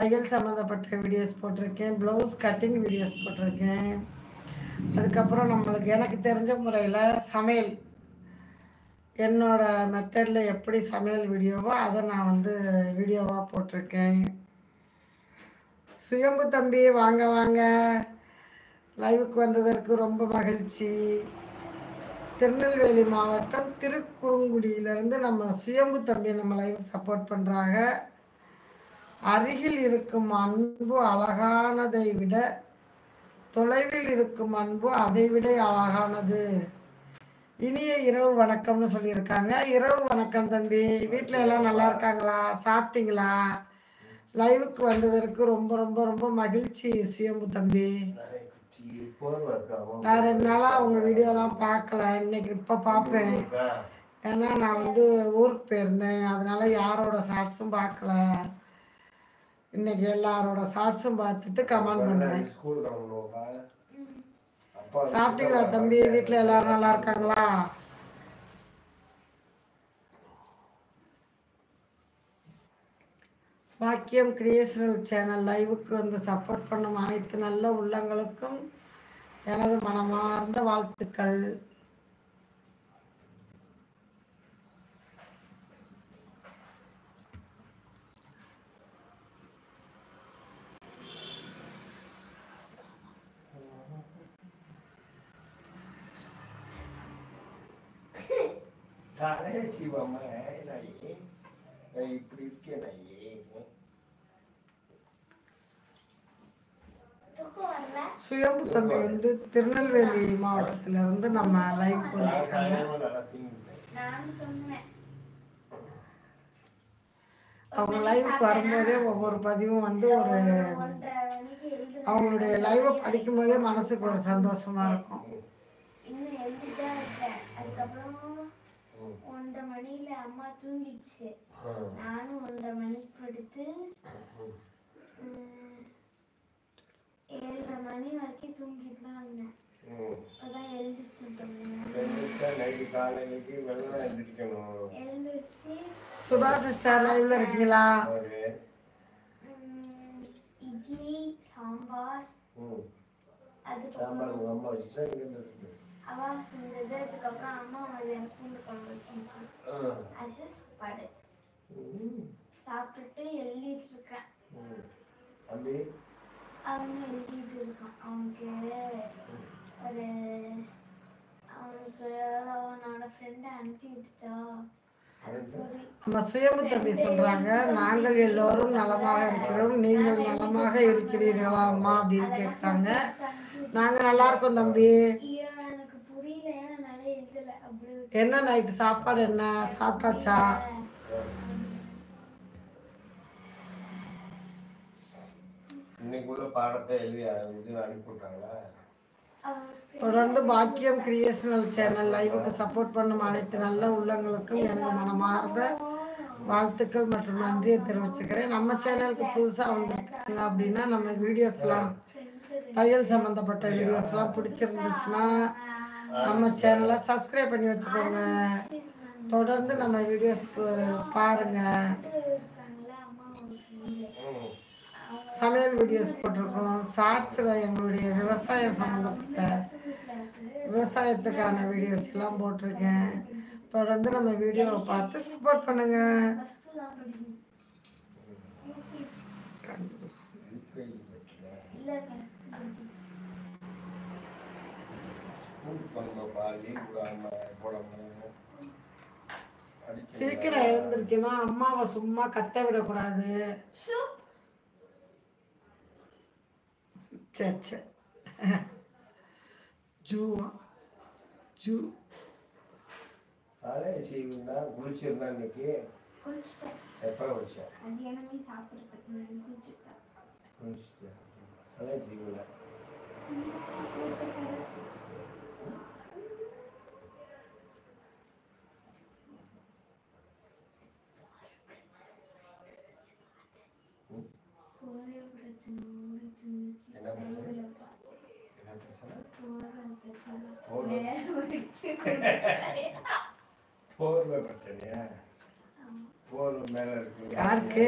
தையல் சம்மந்தப்பட்ட வீடியோஸ் போட்டிருக்கேன், ப்ளவுஸ் கட்டிங் வீடியோஸ் போட்டிருக்கேன். அதுக்கப்புறம் எனக்கு தெரிஞ்ச முறையில் சமையல் என்னோட மெத்தடில் எப்படி சமையல் வீடியோவோ அதை நான் வீடியோவாக போட்டிருக்கேன். சுயம்பு தம்பி வாங்க வாங்க, லைவுக்கு வந்ததற்கு ரொம்ப மகிழ்ச்சி. திருநெல்வேலி மாவட்டம் திருக்குறுங்குடியிலேருந்து நம்ம சுயம்பு தம்பி நம்ம லைவுக்கு சப்போர்ட் பண்ணுறாங்க. அருகில் இருக்கும் அன்பு அழகானதை விட தொலைவில் இருக்கும் அன்பு அதை விட அழகானது. இனிய இரவு வணக்கம்னு சொல்லியிருக்காங்க. இரவு வணக்கம் தம்பி. வீட்டில் எல்லாம் நல்லா இருக்காங்களா? சாப்பிட்டீங்களா? லைவுக்கு வந்ததற்கு ரொம்ப ரொம்ப ரொம்ப மகிழ்ச்சி சுயம்பு தம்பி. நான் 2 நாளாக உங்கள் வீடியோலாம் பார்க்கல, இன்னைக்கு இப்போ பார்ப்பேன். ஏன்னா நான் ஊருக்கு போயிருந்தேன், அதனால யாரோட ஷார்ட்ஸும் பார்க்கல. இன்னைக்கு எல்லாரோட ஷார்ட்ஸும் பார்த்துட்டு கமெண்ட் பண்ணுவேன். சாப்பிட்டீங்களா தம்பி? வீட்டில் எல்லாரும் நல்லா இருக்காங்களா? பாக்கியம் கிரியேஷனல் சேனல் லைவுக்கு சப்போர்ட் பண்ணும் அனைத்து நல்ல உள்ளங்களுக்கும் எனது மனமார்ந்த வாழ்த்துக்கள். சுயம்பு தம்பி திருநெல்வேலி மாவட்டத்துல இருந்து நம்ம லைவ் வந்திருக்காங்க. அவங்க லைவுக்கு வரும்போதே ஒவ்வொரு பதிவும் ஒரு அவங்களுடைய லைவை படிக்கும் போதே மனசுக்கு ஒரு சந்தோஷமா இருக்கும். 1:30 மணில அம்மா தூங்கிடுச்சு. நானும் 1:30 மணிக்கு படுத்து 7:30 மணி வரைக்கும் தூங்கிட்டு தான் இருந்தேன். அதான் எழுந்திருச்சு சுதா சிஸ்டர் லைவ்ல இருக்கீங்களா? இட்லி சாம்பார், அதுக்கப்புறம் அவா செஞ்சது, அதுக்கப்புறம் அம்மா மதியம் பூண்டு குழம்பு வச்சு அது சாப்பாடு சாப்பிட்டுட்டு எழுதிட்டு இருக்கேன். அவன் எழுதிட்டு இருக்கான். அவனுக்கு அவனோட ஃப்ரெண்டை அனுப்பி விட்டுச்சா. நம்ம சுயம்பு தம்பி சொல்றாங்க, நாங்கள் எல்லோரும் நலமாக இருக்கிறோம், நீங்கள் நலமாக இருக்கிறீர்களா அம்மா அப்படின்னு கேட்குறாங்க. நாங்கள் நல்லா இருக்கோம் தம்பி. என்ன நைட்டு சாப்பாடு என்ன சாப்பிட்டாச்சா? தொடர்ந்து பாக்கியம் கிரியேஷனல் சேனல் லைவுக்கு சப்போர்ட் பண்ணும் அனைத்து நல்ல உள்ளங்களுக்கும் எனது மனமார்ந்த வாழ்த்துக்கள் மற்றும் நன்றியை தெரிவிச்சுக்கிறேன். நம்ம சேனலுக்கு புதுசாக வந்திருக்காங்க அப்படின்னா நம்ம வீடியோஸ்லாம் தையல் சம்மந்தப்பட்ட வீடியோஸ்லாம் பிடிச்சிருந்துச்சுன்னா நம்ம சேனலை சப்ஸ்கிரைப் பண்ணி வச்சுக்கோங்க. தொடர்ந்து நம்ம வீடியோஸ்க்கு பாருங்கள். சமையல் வீடியோஸ் போட்டிருக்கோம். ஷார்ட்ஸில் எங்களுடைய விவசாயம் சம்மந்தப்பட்ட விவசாயத்துக்கான வீடியோஸ் எல்லாம் போட்டிருக்கேன். தொடர்ந்து நம்ம வீடியோவை பார்த்து சப்போர்ட் பண்ணுங்க. சீக்கிரம் எழுந்திருக்கணும், அம்மாவை சும்மா கத்த விடக்கூடாது. சரி சரி. குளிச்சிருந்தா இன்னைக்கு எப்ப குளிச்சேன்? போர்வை பிரச்சனையா? போர்வை மேல இருக்கு. யாருக்கு?